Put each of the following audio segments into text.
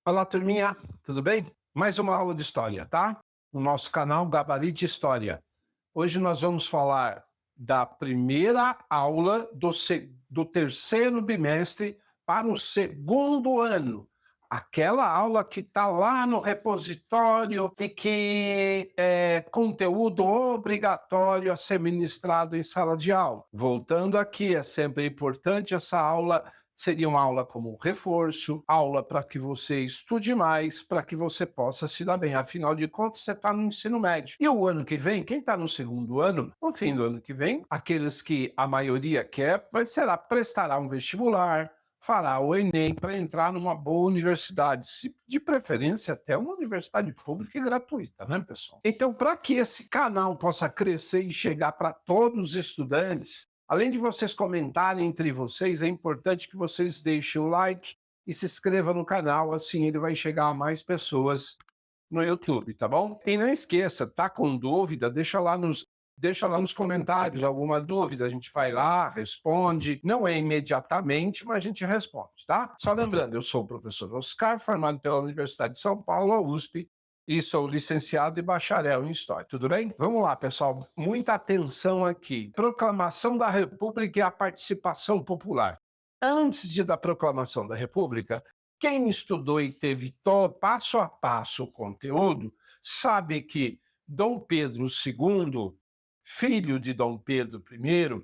Olá, turminha, tudo bem? Mais uma aula de história, tá? No nosso canal Gabarito História. Hoje nós vamos falar da primeira aula do terceiro bimestre para o segundo ano. Aquela aula que está lá no repositório e que é conteúdo obrigatório a ser ministrado em sala de aula. Voltando aqui, é sempre importante essa aula. Seria uma aula como um reforço, aula para que você estude mais, para que você possa se dar bem. Afinal de contas, você está no ensino médio. E o ano que vem, quem está no segundo ano, no fim do ano que vem, aqueles que a maioria quer, prestará um vestibular, fará o Enem para entrar numa boa universidade, de preferência até uma universidade pública e gratuita, né, pessoal? Então, para que esse canal possa crescer e chegar para todos os estudantes, além de vocês comentarem entre vocês, é importante que vocês deixem o like e se inscrevam no canal, assim ele vai chegar a mais pessoas no YouTube, tá bom? E não esqueça, tá com dúvida, deixa lá nos comentários alguma dúvida, a gente vai lá, responde, não é imediatamente, mas a gente responde, tá? Só lembrando, eu sou o professor Oscar, formado pela Universidade de São Paulo, a USP, e sou licenciado e bacharel em História, tudo bem? Vamos lá, pessoal, muita atenção aqui. Proclamação da República e a participação popular. Antes da proclamação da República, quem estudou e teve passo a passo o conteúdo, sabe que Dom Pedro II, filho de Dom Pedro I,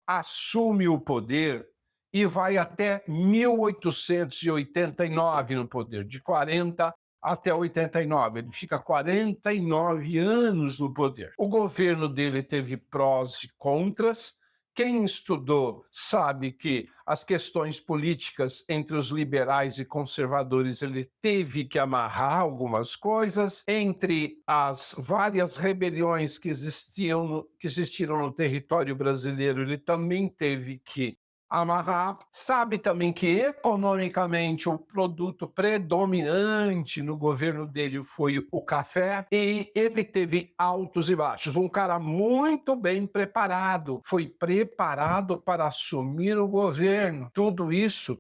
assume o poder e vai até 1889 no poder, de 40 até 89. Ele fica 49 anos no poder. O governo dele teve prós e contras. Quem estudou sabe que as questões políticas entre os liberais e conservadores ele teve que amarrar algumas coisas. Entre as várias rebeliões que existiram no território brasileiro, ele também teve que amarrar. Sabe também que economicamente o produto predominante no governo dele foi o café e ele teve altos e baixos. Um cara muito bem preparado, foi preparado para assumir o governo. Tudo isso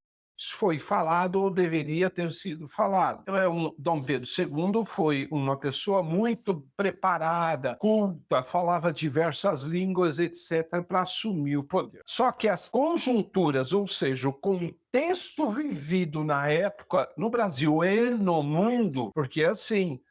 foi falado ou deveria ter sido falado. Então, Dom Pedro II foi uma pessoa muito preparada, culta, falava diversas línguas, etc., para assumir o poder. Só que as conjunturas, ou seja, o contexto vivido na época no Brasil e no mundo, porque assim,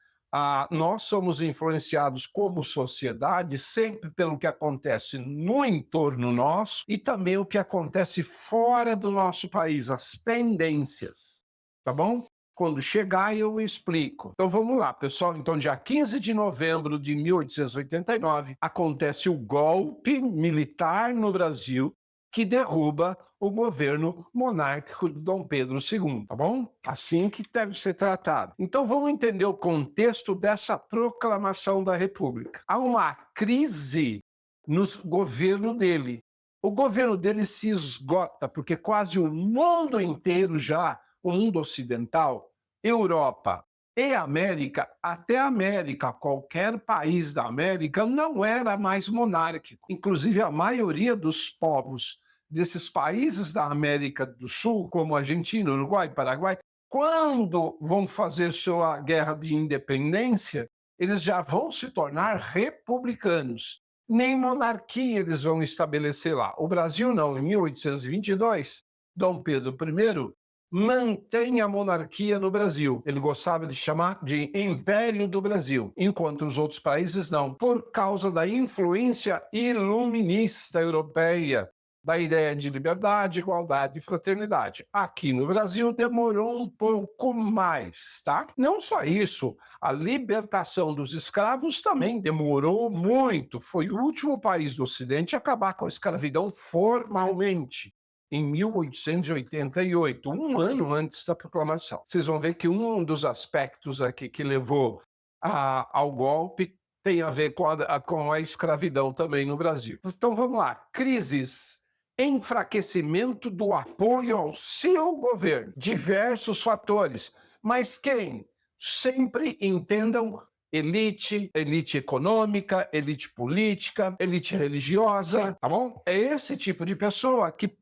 nós somos influenciados como sociedade sempre pelo que acontece no entorno nosso e também o que acontece fora do nosso país, as tendências, tá bom? Quando chegar eu explico. Então vamos lá, pessoal. Então, dia 15 de novembro de 1889, acontece o golpe militar no Brasil que derruba o governo monárquico de Dom Pedro II, tá bom? Assim que deve ser tratado. Então vamos entender o contexto dessa proclamação da República. Há uma crise no governo dele. O governo dele se esgota porque quase o mundo inteiro já, o mundo ocidental, Europa e América, até América, qualquer país da América não era mais monárquico. Inclusive a maioria dos povos desses países da América do Sul, como Argentina, Uruguai, Paraguai, quando vão fazer sua guerra de independência, eles já vão se tornar republicanos. Nem monarquia eles vão estabelecer lá. O Brasil não, em 1822, Dom Pedro I mantém a monarquia no Brasil. Ele gostava de chamar de Império do Brasil, enquanto os outros países não, por causa da influência iluminista europeia, da ideia de liberdade, igualdade e fraternidade. Aqui no Brasil demorou um pouco mais, tá? Não só isso, a libertação dos escravos também demorou muito. Foi o último país do Ocidente a acabar com a escravidão formalmente, em 1888, um ano antes da proclamação. Vocês vão ver que um dos aspectos aqui que levou ao golpe tem a ver com a escravidão também no Brasil. Então vamos lá, crises, enfraquecimento do apoio ao seu governo, diversos fatores. Mas quem? Sempre entendam elite, elite econômica, elite política, elite religiosa, tá bom? É esse tipo de pessoa que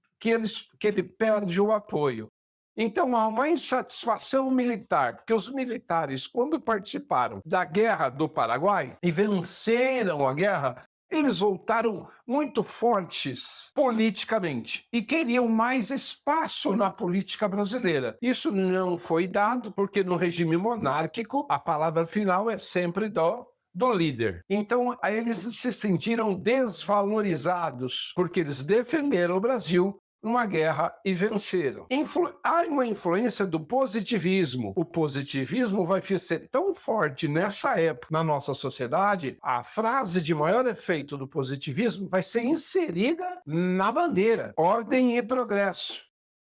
ele perde o apoio. Então há uma insatisfação militar, porque os militares, quando participaram da Guerra do Paraguai e venceram a guerra, eles voltaram muito fortes politicamente e queriam mais espaço na política brasileira. Isso não foi dado, porque no regime monárquico a palavra final é sempre do líder. Então, aí eles se sentiram desvalorizados, porque eles defenderam o Brasil numa guerra e venceram. Há uma influência do positivismo. O positivismo vai ser tão forte nessa época na nossa sociedade, a frase de maior efeito do positivismo vai ser inserida na bandeira: ordem e progresso.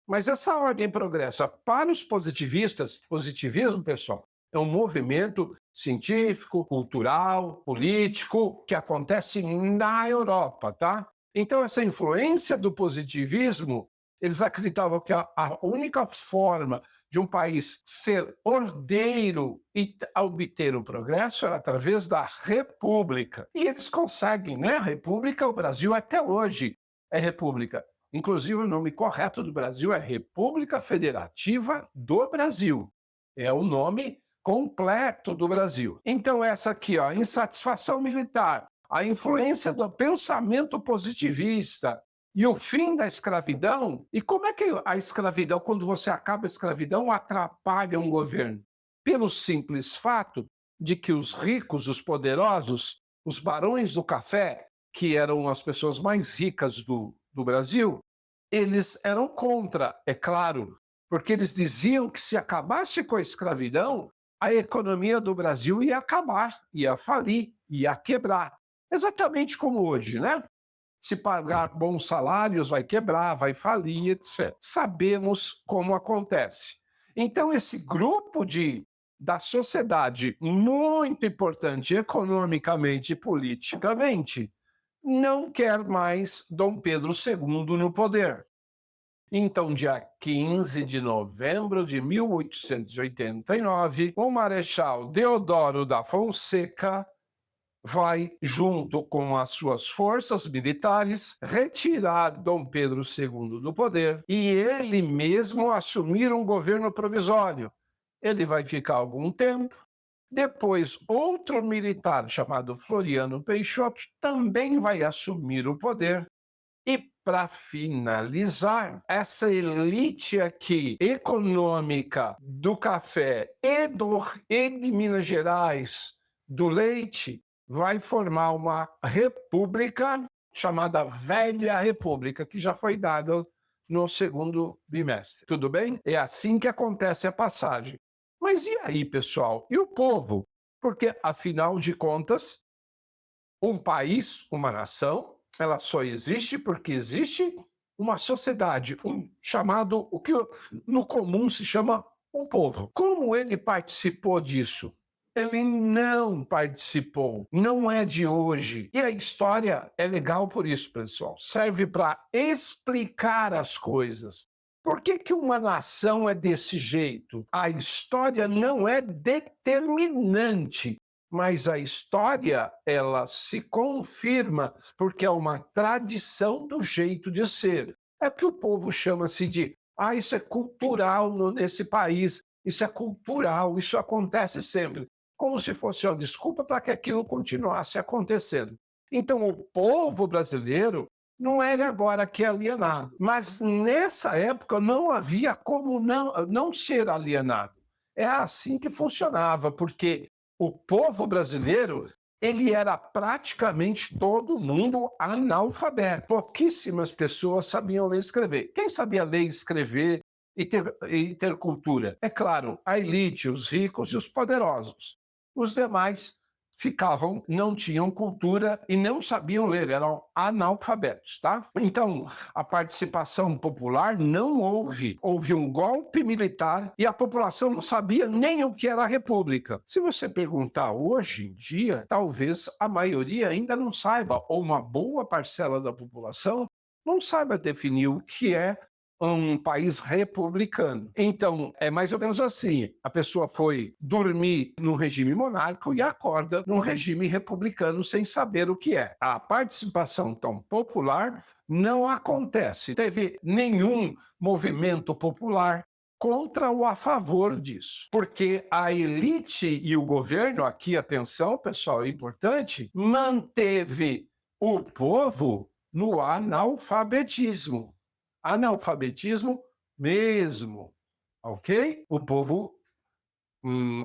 Mas essa ordem e progresso, para os positivistas, positivismo, pessoal, é um movimento científico, cultural, político, que acontece na Europa, tá? Então, essa influência do positivismo, eles acreditavam que a única forma de um país ser ordeiro e obter o progresso era através da república. E eles conseguem, né? A república, o Brasil até hoje é república. Inclusive, o nome correto do Brasil é República Federativa do Brasil. É o nome completo do Brasil. Então, essa aqui, ó, insatisfação militar, a influência do pensamento positivista e o fim da escravidão. E como é que a escravidão, quando você acaba a escravidão, atrapalha um governo? Pelo simples fato de que os ricos, os poderosos, os barões do café, que eram as pessoas mais ricas do Brasil, eles eram contra, é claro, porque eles diziam que se acabasse com a escravidão, a economia do Brasil ia acabar, ia falir, ia quebrar. Exatamente como hoje, né? Se pagar bons salários, vai quebrar, vai falir, etc. Sabemos como acontece. Então, esse grupo da sociedade, muito importante economicamente e politicamente, não quer mais Dom Pedro II no poder. Então, dia 15 de novembro de 1889, o Marechal Deodoro da Fonseca vai, junto com as suas forças militares, retirar Dom Pedro II do poder e ele mesmo assumir um governo provisório. Ele vai ficar algum tempo. Depois, outro militar chamado Floriano Peixoto também vai assumir o poder. E, para finalizar, essa elite aqui, econômica, do café e de Minas Gerais, do leite, vai formar uma república chamada Velha República, que já foi dada no segundo bimestre. Tudo bem? É assim que acontece a passagem. Mas e aí, pessoal? E o povo? Porque, afinal de contas, um país, uma nação, ela só existe porque existe uma sociedade, chamado, o que no comum se chama um povo. Como ele participou disso? Ele não participou, não é de hoje. E a história é legal por isso, pessoal. Serve para explicar as coisas. Por que uma nação é desse jeito? A história não é determinante, mas a história, ela se confirma porque é uma tradição do jeito de ser. É que o povo chama-se de, isso é cultural nesse país, isso é cultural, isso acontece sempre. Como se fosse uma desculpa para que aquilo continuasse acontecendo. Então, o povo brasileiro não era agora que é alienado, mas nessa época não havia como não ser alienado. É assim que funcionava, porque o povo brasileiro, ele era praticamente todo mundo analfabeto. Pouquíssimas pessoas sabiam ler e escrever. Quem sabia ler e escrever e ter cultura? É claro, a elite, os ricos e os poderosos. Os demais não tinham cultura e não sabiam ler, eram analfabetos, tá? Então, a participação popular não houve. Houve um golpe militar e a população não sabia nem o que era a república. Se você perguntar hoje em dia, talvez a maioria ainda não saiba, ou uma boa parcela da população não saiba definir o que é um país republicano. Então, é mais ou menos assim, a pessoa foi dormir num regime monárquico e acorda num regime republicano sem saber o que é. A participação tão popular não acontece. Teve nenhum movimento popular, contra ou a favor disso. Porque a elite e o governo, aqui atenção, pessoal, é importante, manteve o povo no analfabetismo. Analfabetismo mesmo, ok? O povo,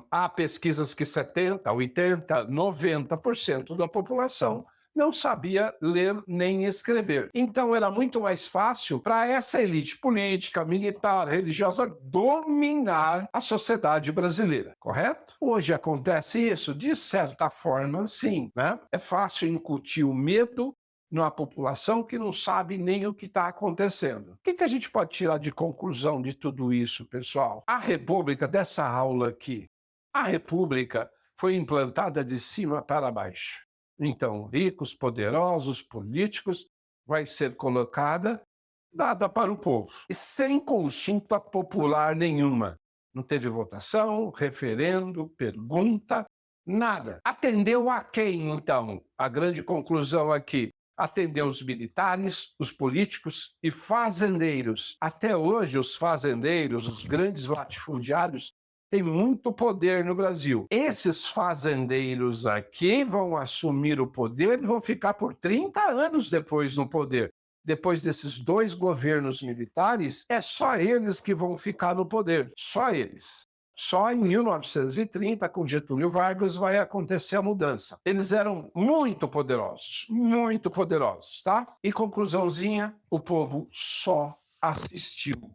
há pesquisas que 70, 80, 90% da população não sabia ler nem escrever. Então era muito mais fácil para essa elite política, militar, religiosa dominar a sociedade brasileira, correto? Hoje acontece isso? De certa forma, sim, né? É fácil incutir o medo numa população que não sabe nem o que está acontecendo. O que a gente pode tirar de conclusão de tudo isso, pessoal? A República, dessa aula aqui, a República foi implantada de cima para baixo. Então, ricos, poderosos, políticos, vai ser colocada, dada para o povo, e sem consulta popular nenhuma. Não teve votação, referendo, pergunta, nada. Atendeu a quem, então? A grande conclusão aqui. Atendeu os militares, os políticos e fazendeiros. Até hoje, os fazendeiros, os grandes latifundiários, têm muito poder no Brasil. Esses fazendeiros aqui vão assumir o poder e vão ficar por 30 anos depois no poder. Depois desses 2 governos militares, é só eles que vão ficar no poder. Só eles. Só em 1930, com Getúlio Vargas, vai acontecer a mudança. Eles eram muito poderosos, tá? E conclusãozinha, o povo só assistiu.